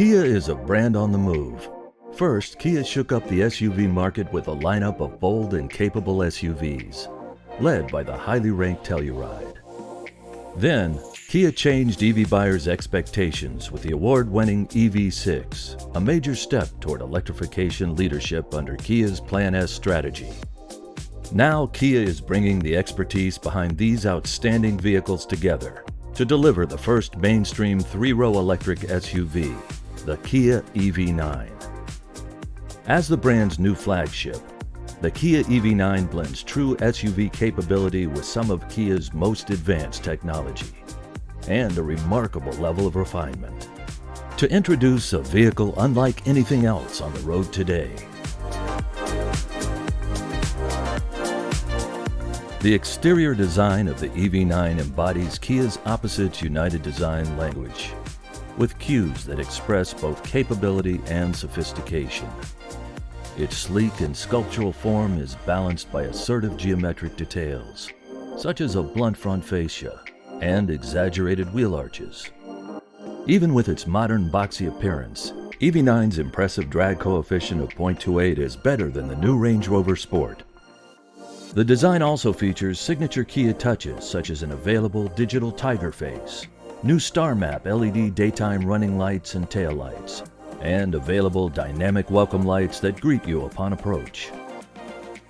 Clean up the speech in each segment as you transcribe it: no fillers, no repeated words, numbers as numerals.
Kia is a brand on the move. First, Kia shook up the SUV market with a lineup of bold and capable SUVs, led by the highly ranked Telluride. Then, Kia changed EV buyers' expectations with the award-winning EV6, a major step toward electrification leadership under Kia's Plan S strategy. Now, Kia is bringing the expertise behind these outstanding vehicles together to deliver the first mainstream three-row electric SUV, the Kia EV9. As the brand's new flagship, the Kia EV9 blends true SUV capability with some of Kia's most advanced technology and a remarkable level of refinement to introduce a vehicle unlike anything else on the road today. The exterior design of the EV9 embodies Kia's opposites united design language, with cues that express both capability and sophistication. Its sleek and sculptural form is balanced by assertive geometric details, such as a blunt front fascia and exaggerated wheel arches. Even with its modern boxy appearance, EV9's impressive drag coefficient of 0.28 is better than the new Range Rover Sport. The design also features signature Kia touches such as an available digital tiger face, new Star Map LED daytime running lights and taillights, and available dynamic welcome lights that greet you upon approach.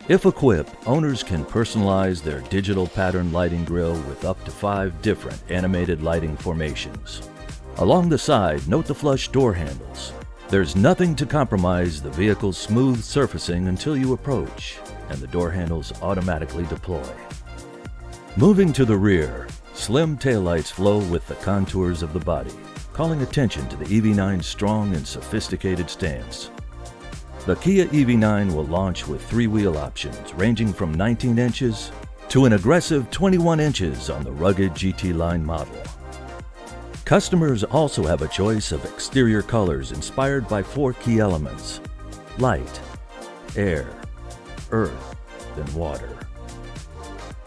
If equipped, owners can personalize their digital pattern lighting grille with up to 5 different animated lighting formations. Along the side, note the flush door handles. There's nothing to compromise the vehicle's smooth surfacing until you approach, and the door handles automatically deploy. Moving to the rear, slim taillights flow with the contours of the body, calling attention to the EV9's strong and sophisticated stance. The Kia EV9 will launch with 3 wheel options ranging from 19 inches to an aggressive 21 inches on the rugged GT line model. Customers also have a choice of exterior colors inspired by 4 key elements: light, air, earth, and water.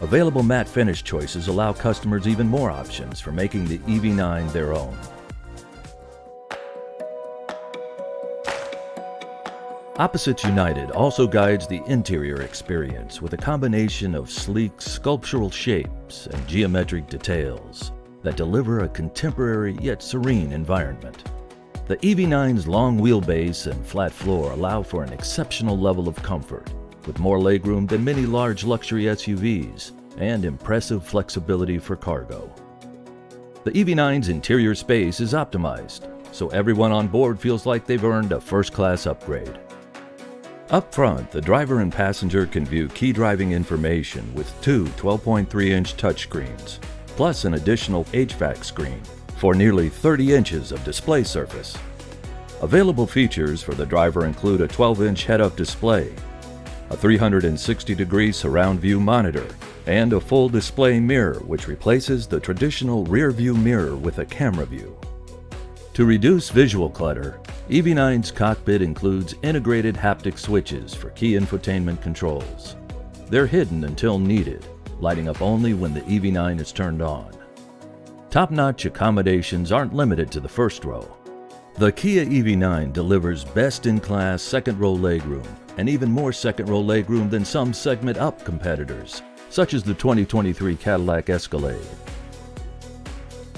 Available matte finish choices allow customers even more options for making the EV9 their own. Opposites United also guides the interior experience with a combination of sleek sculptural shapes and geometric details that deliver a contemporary yet serene environment. The EV9's long wheelbase and flat floor allow for an exceptional level of comfort, with more legroom than many large luxury SUVs and impressive flexibility for cargo. The EV9's interior space is optimized, so everyone on board feels like they've earned a first-class upgrade. Up front, the driver and passenger can view key driving information with 2 12.3-inch touchscreens, plus an additional HVAC screen for nearly 30 inches of display surface. Available features for the driver include a 12-inch head-up display, a 360-degree surround view monitor, and a full display mirror which replaces the traditional rear view mirror with a camera view. To reduce visual clutter, EV9's cockpit includes integrated haptic switches for key infotainment controls. They're hidden until needed, lighting up only when the EV9 is turned on. Top-notch accommodations aren't limited to the first row. The Kia EV9 delivers best-in-class second-row legroom, and even more second-row legroom than some segment-up competitors, such as the 2023 Cadillac Escalade.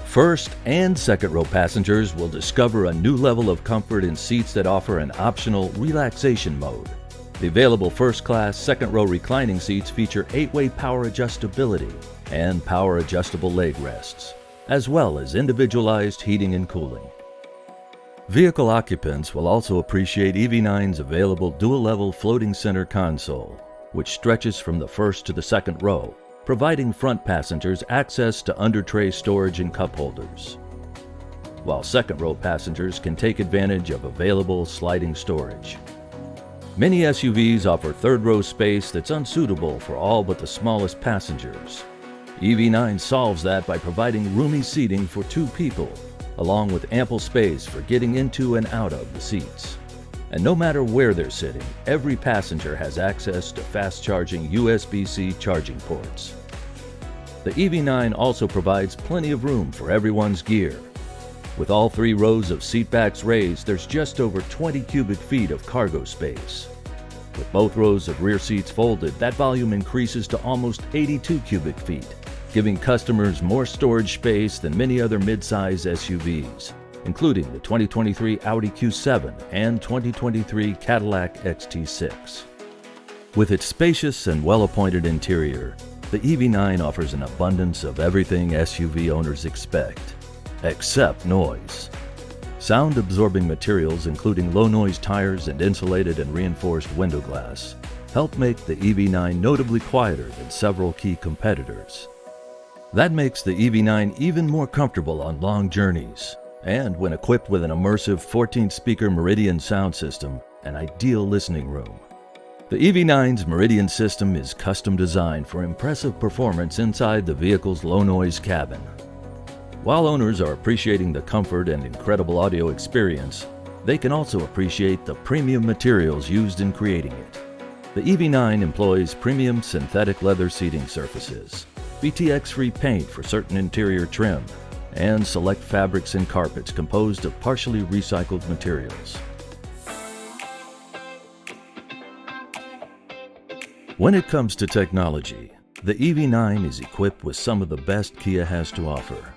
First and second-row passengers will discover a new level of comfort in seats that offer an optional relaxation mode. The available first-class second-row reclining seats feature 8-way power adjustability and power-adjustable leg rests, as well as individualized heating and cooling. Vehicle occupants will also appreciate EV9's available dual-level floating center console, which stretches from the first to the second row, providing front passengers access to under-tray storage and cup holders, while second-row passengers can take advantage of available sliding storage. Many SUVs offer third-row space that's unsuitable for all but the smallest passengers. EV9 solves that by providing roomy seating for 2 people, along with ample space for getting into and out of the seats. And no matter where they're sitting, every passenger has access to fast-charging USB-C charging ports. The EV9 also provides plenty of room for everyone's gear. With all 3 rows of seatbacks raised, there's just over 20 cubic feet of cargo space. With both rows of rear seats folded, that volume increases to almost 82 cubic feet, giving customers more storage space than many other mid-size SUVs, including the 2023 Audi Q7 and 2023 Cadillac XT6. With its spacious and well-appointed interior, the EV9 offers an abundance of everything SUV owners expect, except noise. Sound-absorbing materials, including low-noise tires and insulated and reinforced window glass, help make the EV9 notably quieter than several key competitors. That makes the EV9 even more comfortable on long journeys, and when equipped with an immersive 14-speaker Meridian sound system, an ideal listening room. The EV9's Meridian system is custom designed for impressive performance inside the vehicle's low-noise cabin. While owners are appreciating the comfort and incredible audio experience, they can also appreciate the premium materials used in creating it. The EV9 employs premium synthetic leather seating surfaces, BTX-free paint for certain interior trim, and select fabrics and carpets composed of partially recycled materials. When it comes to technology, the EV9 is equipped with some of the best Kia has to offer.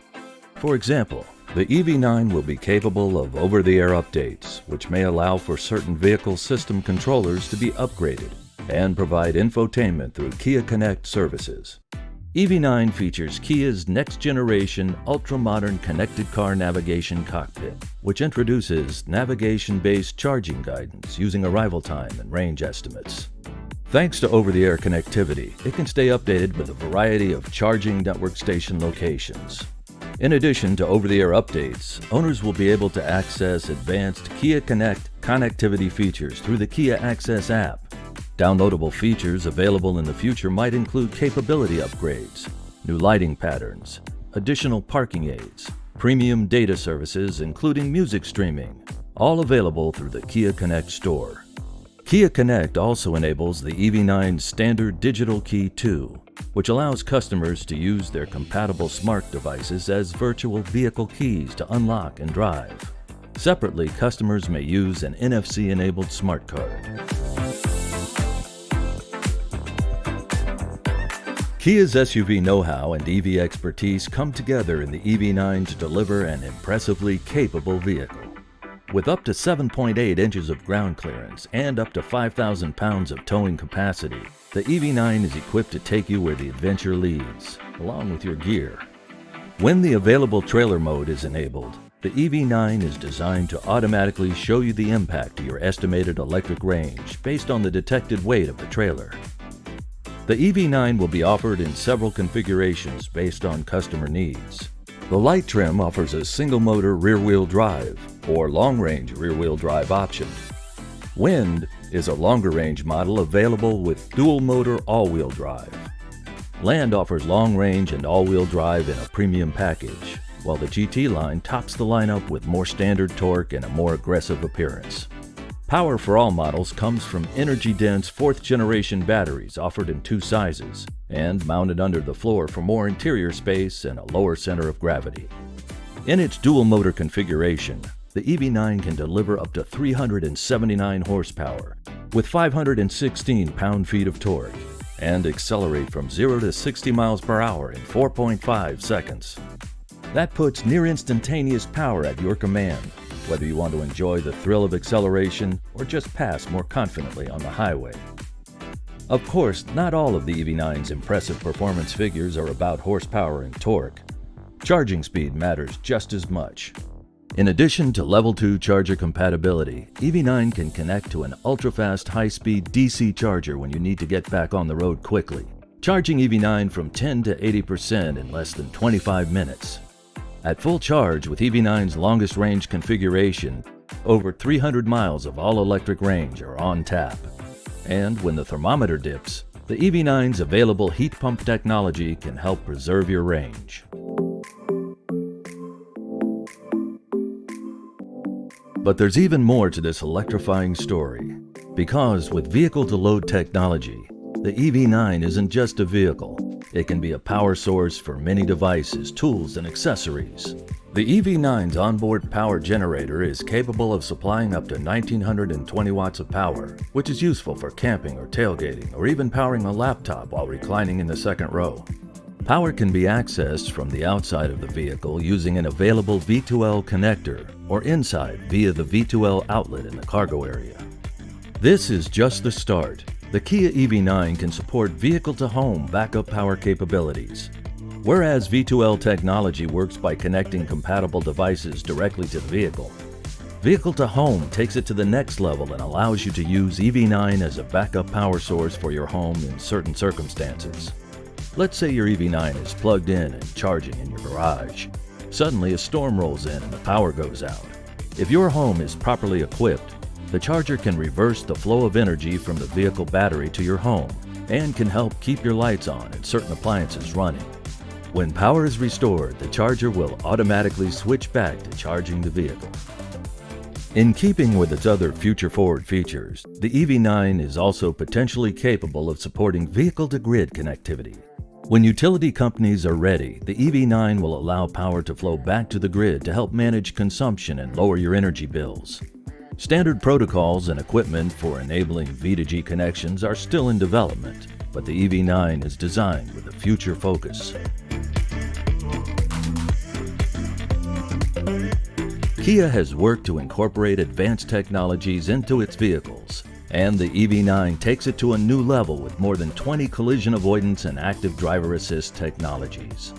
For example, the EV9 will be capable of over-the-air updates, which may allow for certain vehicle system controllers to be upgraded and provide infotainment through Kia Connect services. EV9 features Kia's next-generation, ultra-modern connected car navigation cockpit, which introduces navigation-based charging guidance using arrival time and range estimates. Thanks to over-the-air connectivity, it can stay updated with a variety of charging network station locations. In addition to over-the-air updates, owners will be able to access advanced Kia Connect connectivity features through the Kia Access app. Downloadable features available in the future might include capability upgrades, new lighting patterns, additional parking aids, premium data services including music streaming, all available through the Kia Connect store. Kia Connect also enables the EV9's standard digital key 2, which allows customers to use their compatible smart devices as virtual vehicle keys to unlock and drive. Separately, customers may use an NFC-enabled smart card. Kia's SUV know-how and EV expertise come together in the EV9 to deliver an impressively capable vehicle. With up to 7.8 inches of ground clearance and up to 5,000 pounds of towing capacity, the EV9 is equipped to take you where the adventure leads, along with your gear. When the available trailer mode is enabled, the EV9 is designed to automatically show you the impact to your estimated electric range based on the detected weight of the trailer. The EV9 will be offered in several configurations based on customer needs. The light trim offers a single-motor rear-wheel drive or long-range rear-wheel drive option. Wind is a longer-range model available with dual-motor all-wheel drive. Land offers long-range and all-wheel drive in a premium package, while the GT line tops the lineup with more standard torque and a more aggressive appearance. Power for all models comes from energy-dense 4th-generation batteries offered in 2 sizes and mounted under the floor for more interior space and a lower center of gravity. In its dual-motor configuration, the EV9 can deliver up to 379 horsepower with 516 pound-feet of torque and accelerate from 0 to 60 miles per hour in 4.5 seconds. That puts near instantaneous power at your command, whether you want to enjoy the thrill of acceleration or just pass more confidently on the highway. Of course, not all of the EV9's impressive performance figures are about horsepower and torque. Charging speed matters just as much. In addition to Level 2 charger compatibility, EV9 can connect to an ultra-fast high-speed DC charger when you need to get back on the road quickly, charging EV9 from 10 to 80% in less than 25 minutes. At full charge with EV9's longest range configuration, over 300 miles of all-electric range are on tap. And when the thermometer dips, the EV9's available heat pump technology can help preserve your range. But there's even more to this electrifying story, because with vehicle-to-load technology, the EV9 isn't just a vehicle. It can be a power source for many devices, tools, and accessories. The EV9's onboard power generator is capable of supplying up to 1920 watts of power, which is useful for camping or tailgating, or even powering a laptop while reclining in the second row. Power can be accessed from the outside of the vehicle using an available V2L connector, or inside via the V2L outlet in the cargo area. This is just the start. The Kia EV9 can support vehicle-to-home backup power capabilities. Whereas V2L technology works by connecting compatible devices directly to the vehicle, Vehicle-to-Home takes it to the next level and allows you to use EV9 as a backup power source for your home in certain circumstances. Let's say your EV9 is plugged in and charging in your garage. Suddenly a storm rolls in and the power goes out. If your home is properly equipped, the charger can reverse the flow of energy from the vehicle battery to your home and can help keep your lights on and certain appliances running. When power is restored, the charger will automatically switch back to charging the vehicle. In keeping with its other future-forward features, the EV9 is also potentially capable of supporting vehicle-to-grid connectivity. When utility companies are ready, the EV9 will allow power to flow back to the grid to help manage consumption and lower your energy bills. Standard protocols and equipment for enabling V2G connections are still in development, but the EV9 is designed with a future focus. Kia has worked to incorporate advanced technologies into its vehicles, and the EV9 takes it to a new level with more than 20 collision avoidance and active driver assist technologies.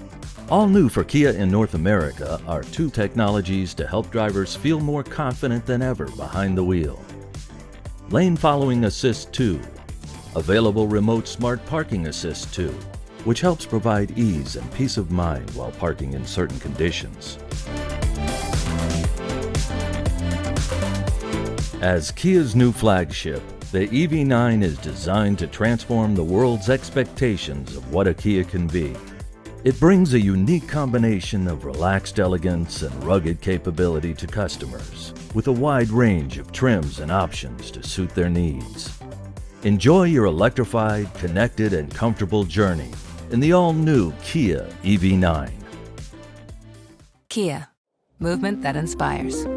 All new for Kia in North America are two technologies to help drivers feel more confident than ever behind the wheel. Lane Following Assist 2, available Remote Smart Parking Assist 2, which helps provide ease and peace of mind while parking in certain conditions. As Kia's new flagship, the EV9 is designed to transform the world's expectations of what a Kia can be. It brings a unique combination of relaxed elegance and rugged capability to customers, with a wide range of trims and options to suit their needs. Enjoy your electrified, connected, and comfortable journey in the all-new Kia EV9. Kia, movement that inspires.